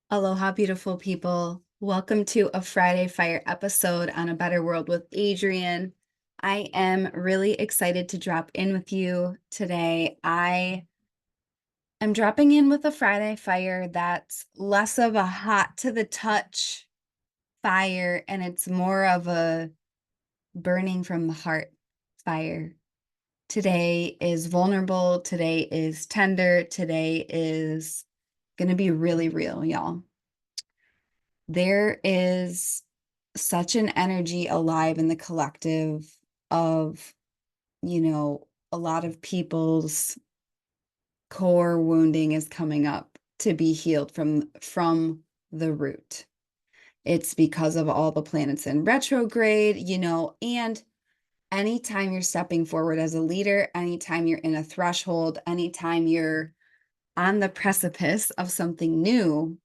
Aloha, beautiful people. Welcome to a Friday Fire episode on A Better World with Adrienne. I am really excited to drop in with you today. I am dropping in with a Friday Fire that's less of a hot to the touch fire, and it's more of a burning from the heart fire. Today is vulnerable. Today is tender. Today is going to be really real, y'all. There is such an energy alive in the collective of, a lot of people's core wounding is coming up to be healed from the root. It's because of all the planets in retrograde, and anytime you're stepping forward as a leader, anytime you're in a threshold, anytime you're on the precipice of something new,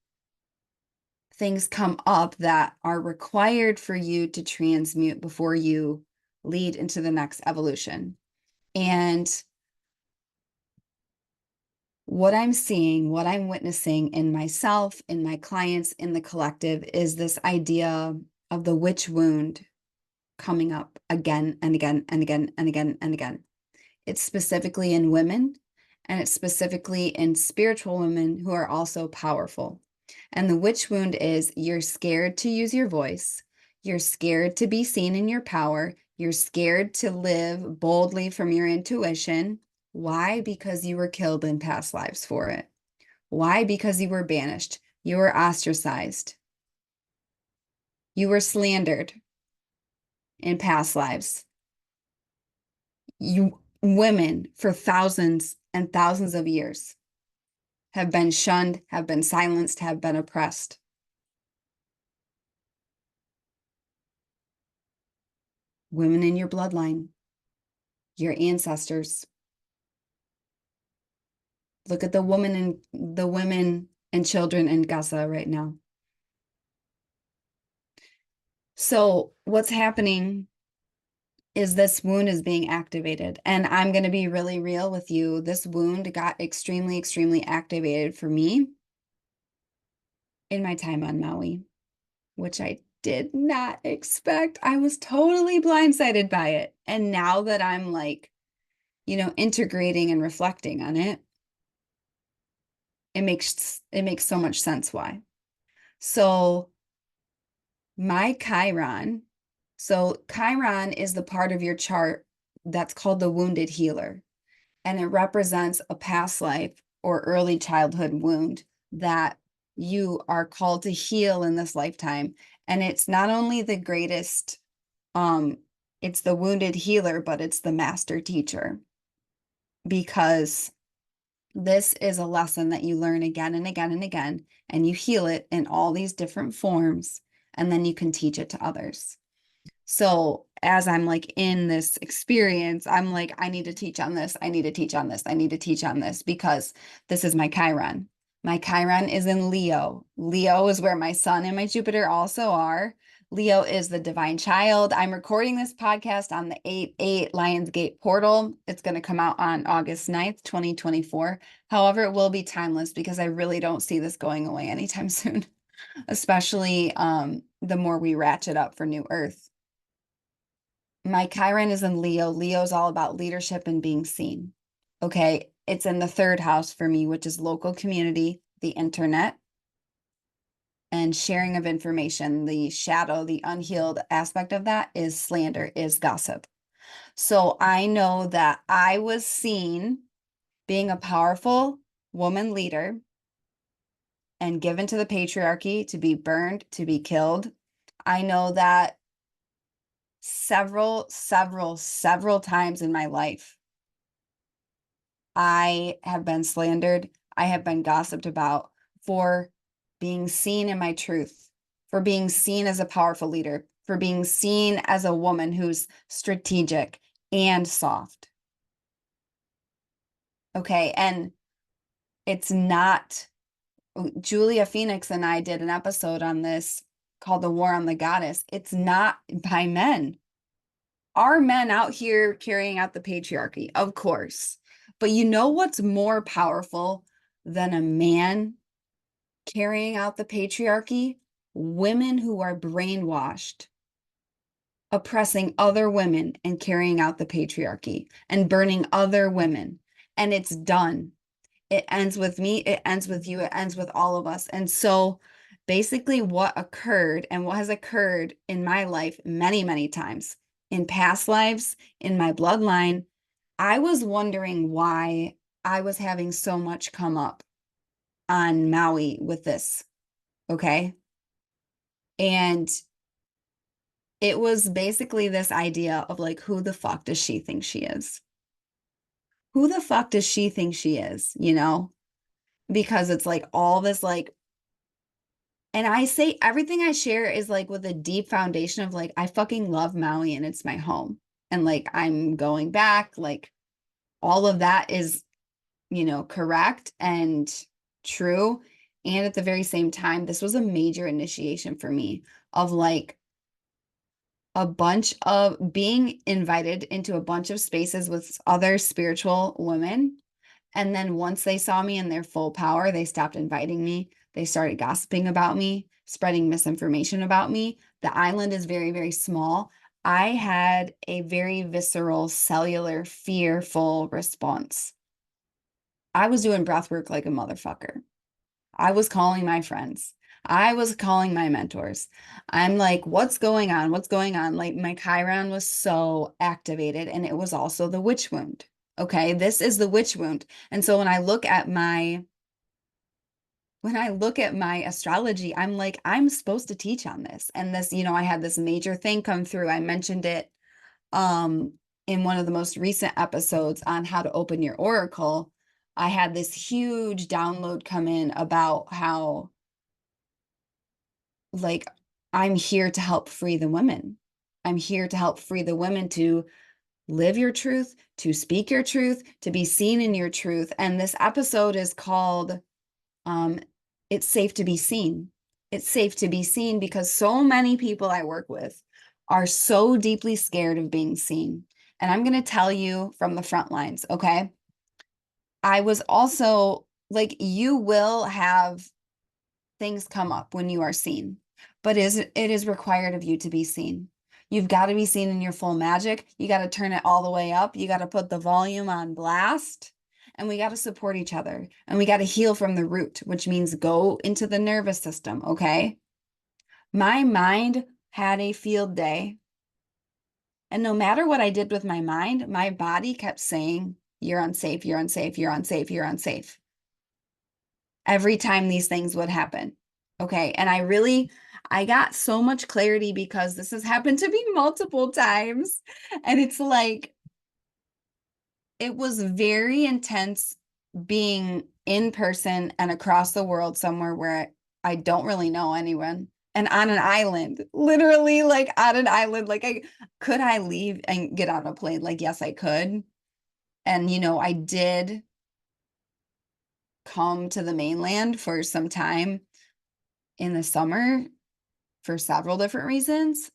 things come up that are required for you to transmute before you lead into the next evolution. And what I'm seeing, what I'm witnessing in myself, in my clients, in the collective is this idea of the witch wound coming up again and again and again and again and again. It's specifically in women, and it's specifically in spiritual women who are also powerful. And the witch wound is you're scared to use your voice. You're scared to be seen in your power. You're scared to live boldly from your intuition. Why? Because you were killed in past lives for it. Why? Because you were banished. You were ostracized. You were slandered in past lives. You women for thousands and thousands of years have been shunned, have been silenced, have been oppressed. Women in your bloodline, your ancestors. Look at the women and children in Gaza right now. So what's happening is this wound is being activated. And I'm going to be really real with you. This wound got extremely, extremely activated for me in my time on Maui, which I did not expect. I was totally blindsided by it. And now that I'm like, integrating and reflecting on it, it makes so much sense why. So my Chiron, Chiron is the part of your chart that's called the wounded healer, and it represents a past life or early childhood wound that you are called to heal in this lifetime. And it's not only the greatest, it's the wounded healer, but it's the master teacher, because this is a lesson that you learn again and again and again, and you heal it in all these different forms, and then you can teach it to others. So as I'm like in this experience, I'm like, I need to teach on this. I need to teach on this. I need to teach on this because this is my Chiron. My Chiron is in Leo. Leo is where my sun and my Jupiter also are. Leo is the divine child. I'm recording this podcast on the 8/8 Lionsgate portal. It's going to come out on August 9th, 2024. However, it will be timeless because I really don't see this going away anytime soon, especially the more we ratchet up for New Earth. My Chiron is in Leo. Leo's all about leadership and being seen. Okay. It's in the third house for me, which is local community, the internet, and sharing of information. The shadow, the unhealed aspect of that is slander, is gossip. So I know that I was seen being a powerful woman leader and given to the patriarchy to be burned, to be killed. I know that several times in my life, I have been slandered. I have been gossiped about for being seen in my truth, for being seen as a powerful leader, for being seen as a woman who's strategic and soft. Okay. And it's not, Julia Phoenix and I did an episode on this called The War on the Goddess. It's not by men. Are men out here carrying out the patriarchy? Of course. But you know what's more powerful than a man carrying out the patriarchy, women who are brainwashed, oppressing other women and carrying out the patriarchy and burning other women. And it's done. It ends with me, it ends with you, it ends with all of us. And so basically what occurred and what has occurred in my life many, many times in past lives, in my bloodline, I was wondering why I was having so much come up on Maui with this. Okay. And it was basically this idea of like, who the fuck does she think she is? Who the fuck does she think she is? You know, because it's like all this, like, and I say everything I share is like with a deep foundation of like, I fucking love Maui and it's my home. And like, I'm going back, like, all of that is, you know, correct and true. And at the very same time, this was a major initiation for me of like, a bunch of being invited into a bunch of spaces with other spiritual women. And then once they saw me in their full power, they stopped inviting me. They started gossiping about me, spreading misinformation about me. The island is very, very small. I had a very visceral, cellular, fearful response. I was doing breath work like a motherfucker. I was calling my friends. I was calling my mentors. I'm like, what's going on? What's going on? Like my Chiron was so activated and it was also the witch wound. Okay, this is the witch wound. And so when I look at my astrology, I'm like, I'm supposed to teach on this. And this, you know, I had this major thing come through. I mentioned it um in one of the most recent episodes on how to open your oracle. I had this huge download come in about how like I'm here to help free the women. I'm here to help free the women to live your truth, to speak your truth, to be seen in your truth. And this episode is called um It's Safe to Be Seen. It's safe to be seen because so many people I work with are so deeply scared of being seen. And I'm going to tell you from the front lines, okay? I was also like, you will have things come up when you are seen, but it is required of you to be seen. You've got to be seen in your full magic. You got to turn it all the way up. You got to put the volume on blast, and we got to support each other, and we got to heal from the root, which means go into the nervous system. Okay. My mind had a field day, and no matter what I did with my mind, my body kept saying, you're unsafe, you're unsafe, you're unsafe, you're unsafe, every time these things would happen. Okay. And I got so much clarity because this has happened to me multiple times. And it's like, it was very intense being in person and across the world somewhere where I don't really know anyone and on an island, literally like on an island. Like, could I leave and get on a plane? Like, yes, I could. And, you know, I did come to the mainland for some time in the summer for several different reasons.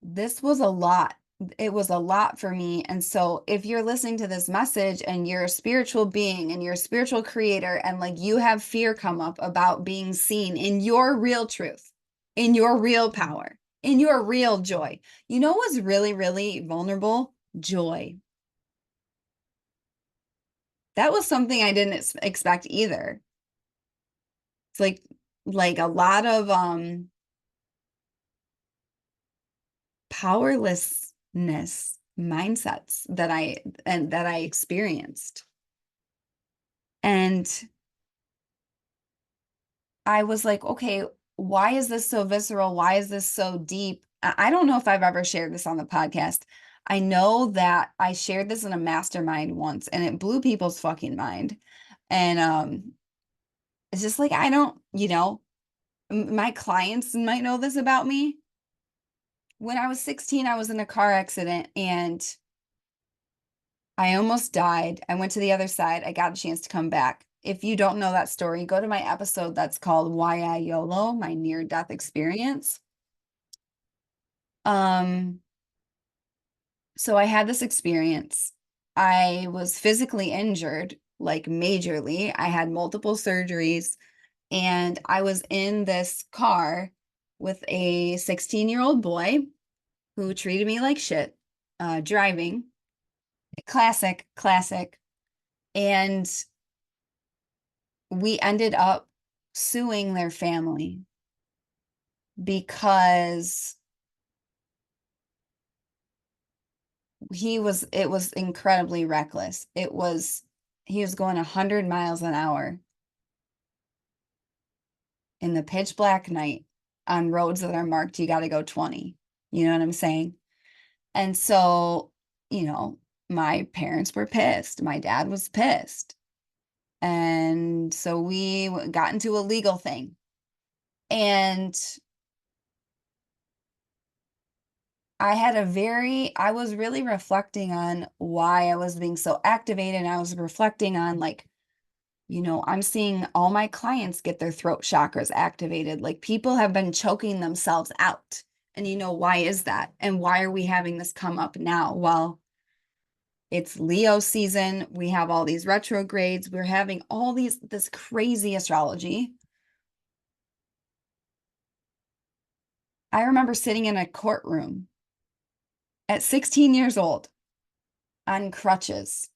This was a lot. It was a lot for me. And so if you're listening to this message and you're a spiritual being and you're a spiritual creator and like you have fear come up about being seen in your real truth, in your real power, in your real joy, you know what's really, really vulnerable? Joy. That was something I didn't expect either. It's like a lot of powerlessness mindsets that I experienced. And I was like, okay, why is this so visceral? Why is this so deep? I don't know if I've ever shared this on the podcast. I know that I shared this in a mastermind once and it blew people's fucking mind. And it's just like, I don't, you know, my clients might know this about me. When I was 16, I was in a car accident and I almost died. I went to the other side. I got a chance to come back. If you don't know that story, go to my episode that's called Why I YOLO, my near-death experience. Um, so I had this experience. I was physically injured like majorly. I had multiple surgeries, and I was in this car with a 16-year-old boy who treated me like shit, driving. Classic, classic. And we ended up suing their family because it was incredibly reckless. He was going 100 miles an hour in the pitch black night on roads that are marked, you got to go 20. You know what I'm saying? And so, you know, my parents were pissed. My dad was pissed. And so we got into a legal thing. And I was really reflecting on why I was being so activated. I was reflecting on, like, you know, I'm seeing all my clients get their throat chakras activated. Like, people have been choking themselves out. And, you know, why is that? And why are we having this come up now? Well, it's Leo season. We have all these retrogrades. We're having this crazy astrology. I remember sitting in a courtroom at 16 years old on crutches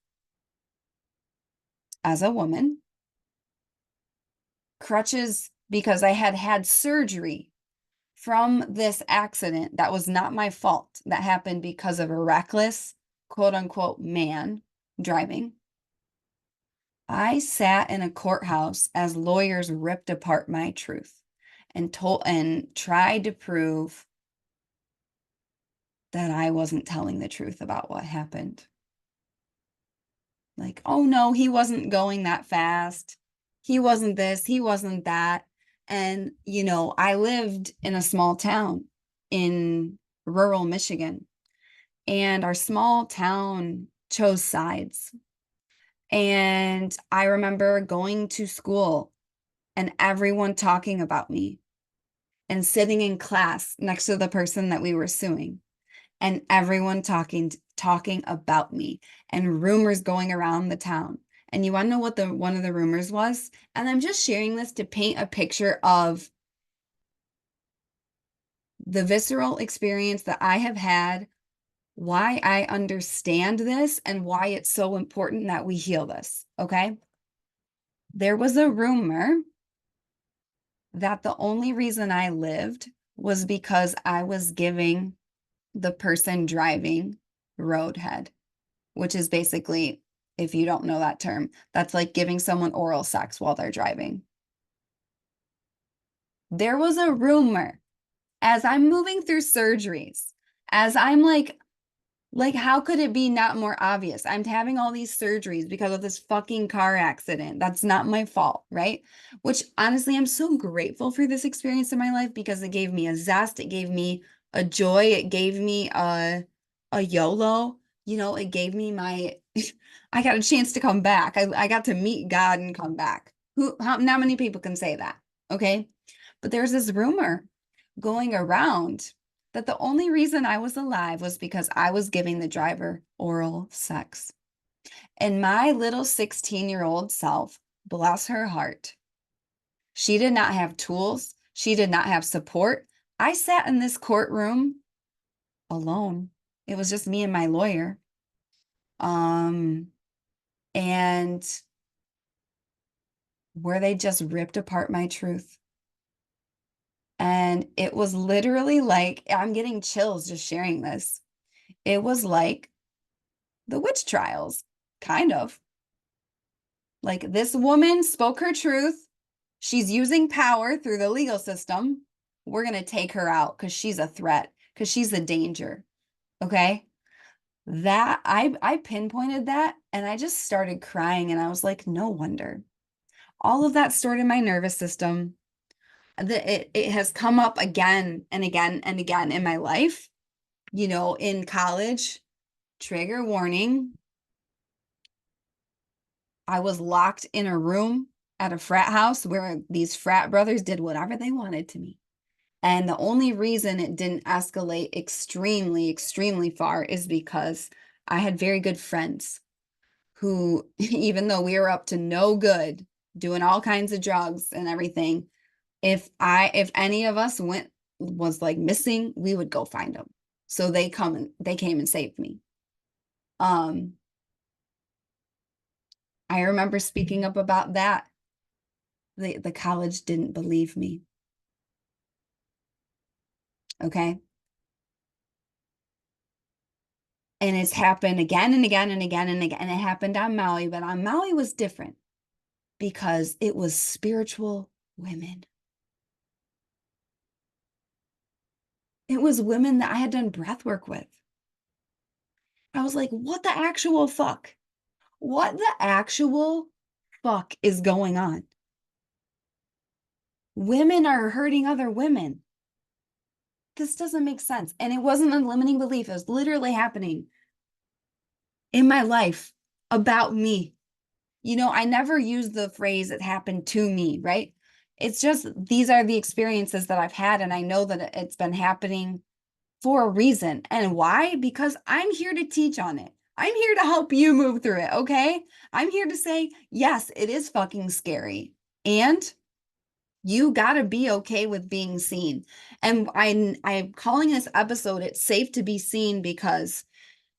as a woman. Crutches because I had had surgery from this accident that was not my fault, that happened because of a reckless, quote unquote, man driving. I sat in a courthouse as lawyers ripped apart my truth and tried to prove that I wasn't telling the truth about what happened. Like, oh no, he wasn't going that fast. He wasn't this, he wasn't that. And, you know, I lived in a small town in rural Michigan, and our small town chose sides. And I remember going to school and everyone talking about me and sitting in class next to the person that we were suing, and everyone talking about me, and rumors going around the town. And you want to know what one of the rumors was? And I'm just sharing this to paint a picture of the visceral experience that I have had, why I understand this, and why it's so important that we heal this. Okay? There was a rumor that the only reason I lived was because I was giving the person driving roadhead, which is basically, if you don't know that term, that's like giving someone oral sex while they're driving. There was a rumor as I'm moving through surgeries, as I'm like, how could it be not more obvious? I'm having all these surgeries because of this fucking car accident. That's not my fault, right? Which honestly, I'm so grateful for this experience in my life because it gave me a zest, it gave me a joy, it gave me a YOLO, you know, it gave me my I got a chance to come back. I got to meet God and come back. Not many people can say that, okay? But there's this rumor going around that the only reason I was alive was because I was giving the driver oral sex. And my little 16-year-old self, bless her heart, she did not have tools. She did not have support. I sat in this courtroom alone. It was just me and my lawyer. And where they just ripped apart my truth. And it was literally like, I'm getting chills just sharing this. It was like the witch trials, kind of. Like, this woman spoke her truth. She's using power through the legal system. We're going to take her out because she's a threat, because she's a danger. Okay. That I pinpointed that, and I just started crying, and I was like, no wonder. All of that stored in my nervous system. It has come up again and again and again in my life. You know, in college, trigger warning, I was locked in a room at a frat house where these frat brothers did whatever they wanted to me. And the only reason it didn't escalate extremely, extremely far is because I had very good friends who, even though we were up to no good, doing all kinds of drugs and everything, if any of us was like missing, we would go find them. So they came and saved me. Um, I remember speaking up about that. The college didn't believe me. Okay. And it's happened again and again and again and again. And it happened on Maui, but on Maui was different because it was spiritual women. It was women that I had done breath work with. I was like, what the actual fuck? What the actual fuck is going on? Women are hurting other women. This doesn't make sense. And it wasn't a limiting belief. It was literally happening in my life about me. You know, I never use the phrase it happened to me, right? It's just these are the experiences that I've had, and I know that it's been happening for a reason. And why? Because I'm here to teach on it. I'm here to help you move through it, okay? I'm here to say, yes, it is fucking scary. And you got to be okay with being seen. And I'm calling this episode It's Safe to Be Seen because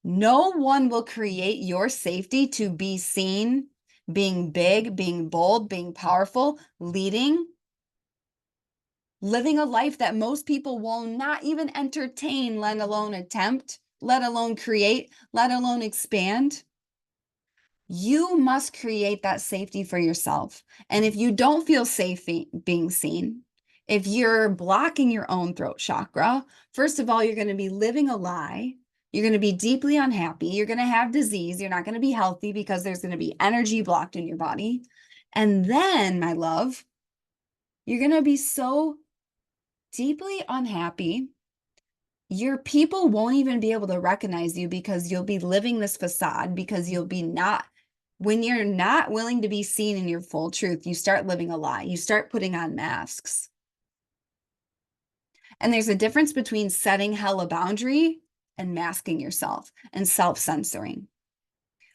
no one will create your safety to be seen, being big, being bold, being powerful, leading, living a life that most people will not even entertain, let alone attempt, let alone create, let alone expand. You must create that safety for yourself. And if you don't feel safe being seen, if you're blocking your own throat chakra, first of all, you're going to be living a lie. You're going to be deeply unhappy. You're going to have disease. You're not going to be healthy because there's going to be energy blocked in your body. And then, my love, you're going to be so deeply unhappy. Your people won't even be able to recognize you because you'll be living this facade because you'll be not, when you're not willing to be seen in your full truth, you start living a lie. You start putting on masks. And there's a difference between setting hell a boundary and masking yourself and self-censoring.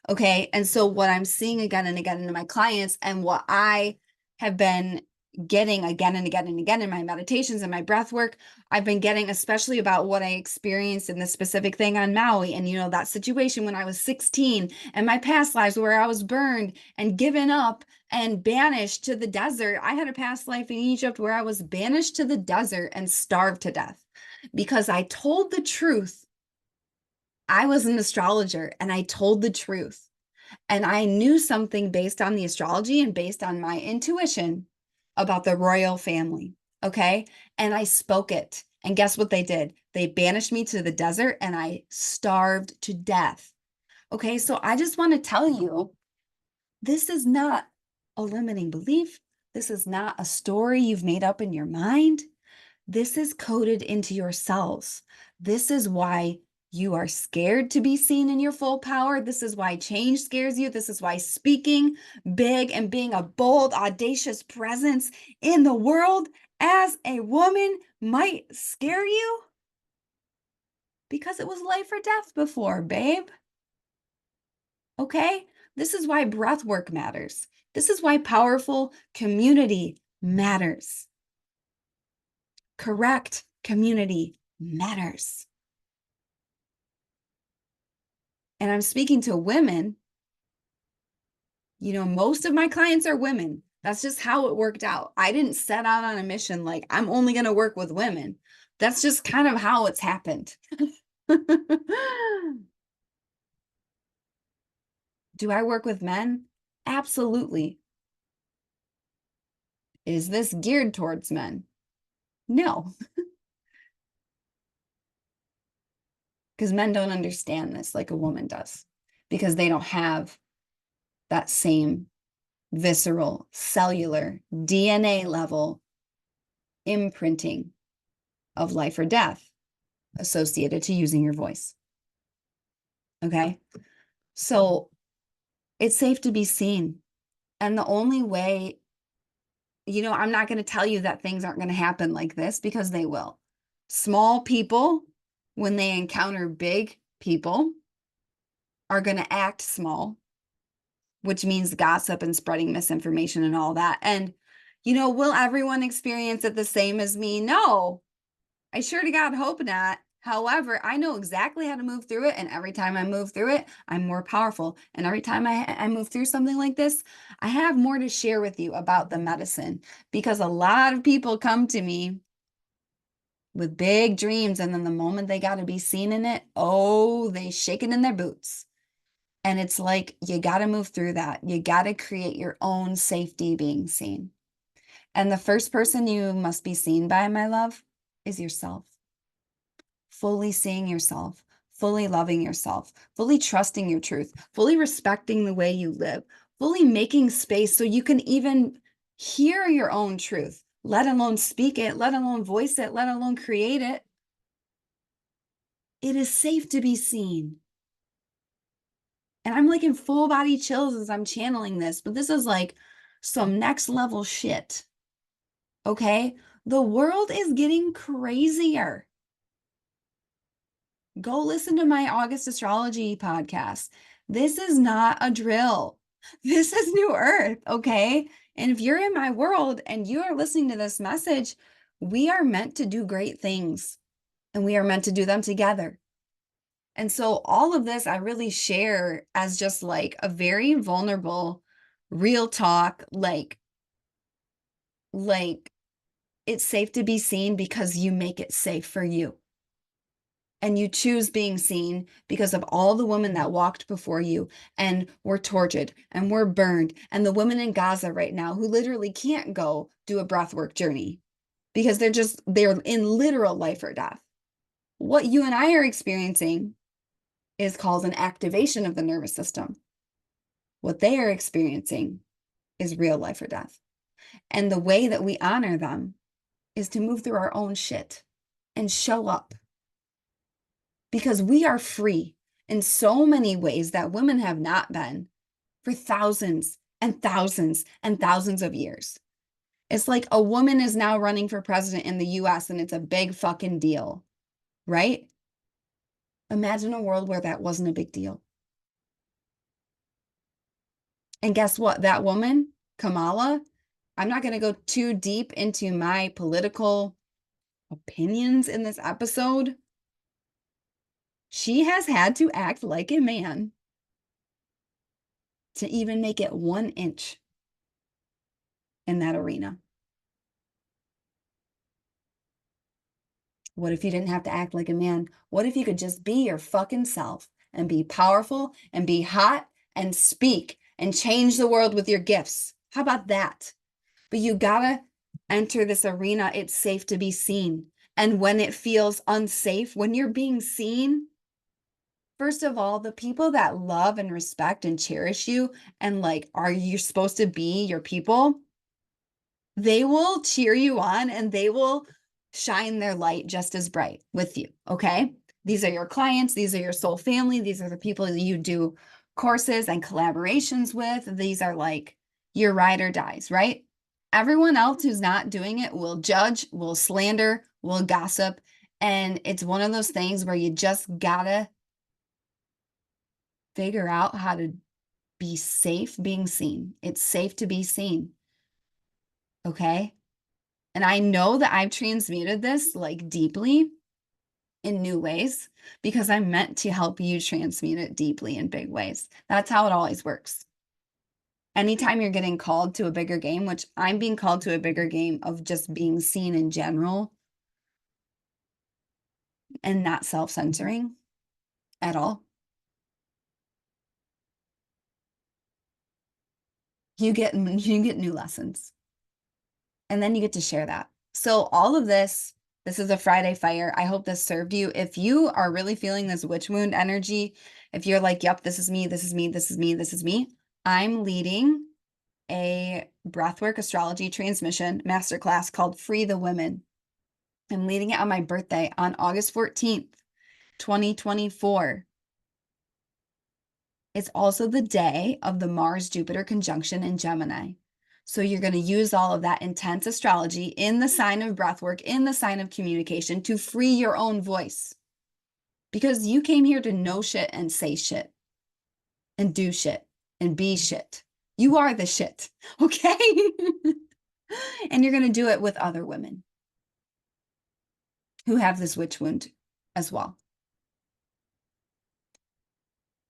Okay. And so what I'm seeing again and again in my clients and what I have been getting again and again and again in my meditations and my breath work, I've been getting especially about what I experienced in this specific thing on Maui. And, you know, that situation when I was 16 and my past lives where I was burned and given up and banished to the desert. I had a past life in Egypt where I was banished to the desert and starved to death because I told the truth. I was an astrologer and I told the truth. And I knew something based on the astrology and based on my intuition about the royal family. Okay. And I spoke it. And guess what they did? They banished me to the desert and I starved to death. Okay. So I just want to tell you this is not a limiting belief. This is not a story you've made up in your mind. This is coded into your cells. This is why you are scared to be seen in your full power. This is why change scares you. This is why speaking big and being a bold, audacious presence in the world as a woman might scare you because it was life or death before, babe. Okay? This is why breath work matters. This is why powerful community matters. Correct community matters. And I'm speaking to women. You know, most of my clients are women. That's just how it worked out. I didn't set out on a mission like I'm only going to work with women. That's just kind of how it's happened. Do I work with men? Absolutely. Is this geared towards men? No, because men don't understand this like a woman does, because they don't have that same visceral, cellular, DNA level imprinting of life or death associated to using your voice. Okay. So it's safe to be seen. And the only way, you know, I'm not going to tell you that things aren't going to happen like this because they will. Small people, when they encounter big people, are going to act small. which means gossip and spreading misinformation and all that. And, will everyone experience it the same as me? No, I sure to God hope not. However, I know exactly how to move through it. And every time I move through it, I'm more powerful. And every time I move through something like this, I have more to share with you about the medicine, because a lot of people come to me with big dreams. And then the moment they got to be seen in it, oh, they shake it in their boots. And it's like, you got to move through that. You got to create your own safety being seen. And the first person you must be seen by, my love, is yourself. Fully seeing yourself, fully loving yourself, fully trusting your truth, fully respecting the way you live, fully making space so you can even hear your own truth, let alone speak it, let alone voice it, let alone create it. It is safe to be seen. And I'm like in full body chills as I'm channeling this, but this is like some next level shit. Okay? The world is getting crazier. Go listen to my August astrology podcast. This is not a drill. This is New Earth, okay? And if you're in my world and you are listening to this message, we are meant to do great things, and we are meant to do them together. And so all of this I really share as just like a very vulnerable, real talk, like it's safe to be seen because you make it safe for you. And you choose being seen because of all the women that walked before you and were tortured and were burned. And the women in Gaza right now who literally can't go do a breathwork journey because they're in literal life or death. What you and I are experiencing is called an activation of the nervous system. What they are experiencing is real life or death. And the way that we honor them is to move through our own shit and show up. Because we are free in so many ways that women have not been for thousands and thousands and thousands of years. It's like a woman is now running for president in the US and it's a big fucking deal, right? Imagine a world where that wasn't a big deal. And guess what? That woman, Kamala, I'm not going to go too deep into my political opinions in this episode. She has had to act like a man to even make it 1 inch in that arena. What if you didn't have to act like a man? What if you could just be your fucking self and be powerful and be hot and speak and change the world with your gifts? How about that? But you gotta enter this arena. It's safe to be seen. And when it feels unsafe, when you're being seen, first of all, the people that love and respect and cherish you and like, are you supposed to be your people? They will cheer you on and they will shine their light just as bright with you. Okay. These are your clients. These are your soul family. These are the people that you do courses and collaborations with. These are like your ride or dies, right? Everyone else who's not doing it will judge, will slander, will gossip. And it's one of those things where you just gotta figure out how to be safe being seen. It's safe to be seen. Okay. And I know that I've transmuted this like deeply in new ways because I'm meant to help you transmute it deeply in big ways. That's how it always works. Anytime you're getting called to a bigger game, which I'm being called to a bigger game of just being seen in general and not self-censoring at all, you get new lessons. And then you get to share that. So all of this is a Friday fire. I hope this served you. If you are really feeling this witch wound energy, if you're like, yep, this is me, this is me, this is me, this is me, I'm leading a breathwork astrology transmission masterclass called Free the Women. I'm leading it on my birthday on August 14th, 2024. It's also the day of the Mars-Jupiter conjunction in Gemini. So you're going to use all of that intense astrology in the sign of breathwork, in the sign of communication to free your own voice. Because you came here to know shit and say shit and do shit. and be shit. You are the shit, okay? And you're going to do it with other women who have this witch wound as well.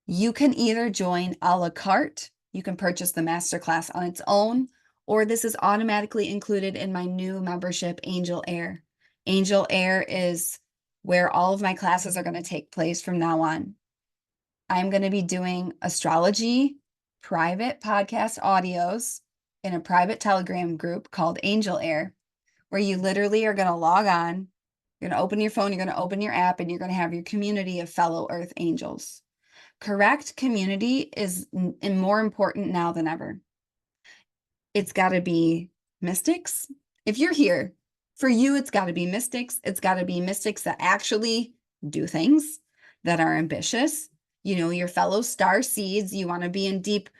You can either join a la carte, you can purchase the masterclass on its own, or this is automatically included in my new membership, Angel Air. Angel Air is where all of my classes are going to take place from now on. I'm going to be doing astrology, private podcast audios in a private Telegram group called Angel Air, where you literally are going to log on, you're going to open your phone, you're going to open your app, and you're going to have your community of fellow Earth angels. Correct community is more important now than ever. It's got to be mystics. If you're here, for you, it's got to be mystics. It's got to be mystics that actually do things, that are ambitious. You know, your fellow star seeds. You want to be in deep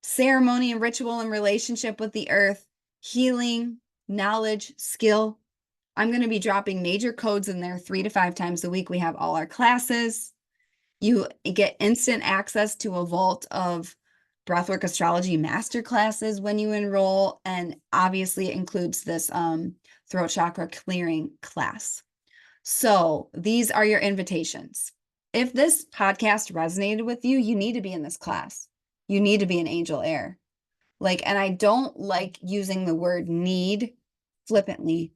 ceremony and ritual and relationship with the earth, healing, knowledge, skill. I'm going to be dropping major codes in there 3 to 5 times a week. We have all our classes. You get instant access to a vault of breathwork astrology masterclasses when you enroll, and obviously it includes this throat chakra clearing class. So these are your invitations. If this podcast resonated with you, you need to be in this class. You need to be in Angel Air. And I don't like using the word need flippantly.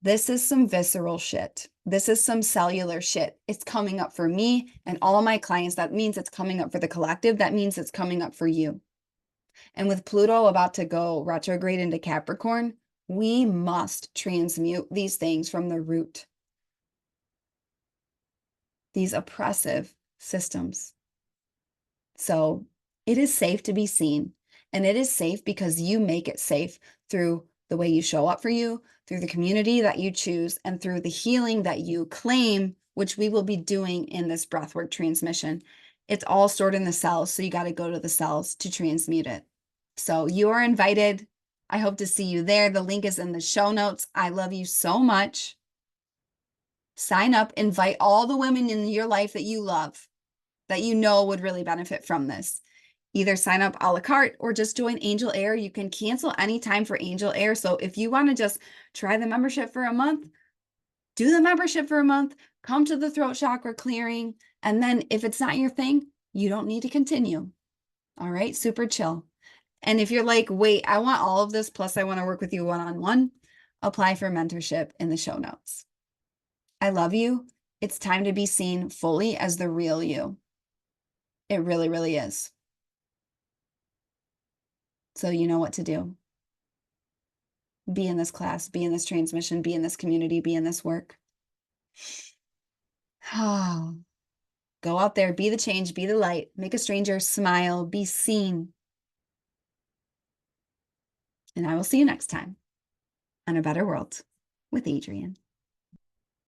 This is some visceral shit. This is some cellular shit. It's coming up for me and all my clients. That means it's coming up for the collective. That means it's coming up for you. And with Pluto about to go retrograde into Capricorn, we must transmute these things from the root. These oppressive systems. So it is safe to be seen. And it is safe because you make it safe through the way you show up for you, through the community that you choose, and through the healing that you claim, which we will be doing in this breathwork transmission. It's all stored in the cells, so you got to go to the cells to transmute it. So you are invited. I hope to see you there. The link is in the show notes. I love you so much. Sign up, invite all the women in your life that you love, that you know would really benefit from this. Either sign up a la carte or just join Angel Air. You can cancel anytime for Angel Air. So if you want to just try the membership for a month, do the membership for a month, come to the throat chakra clearing. And then if it's not your thing, you don't need to continue. All right, super chill. And if you're like, wait, I want all of this, plus I want to work with you one-on-one, apply for mentorship in the show notes. I love you. It's time to be seen fully as the real you. It really, really is. So you know what to do. Be in this class, be in this transmission, be in this community, be in this work. Oh, go out there, be the change, be the light, make a stranger smile, be seen. And I will see you next time on A Better World with Adrienne.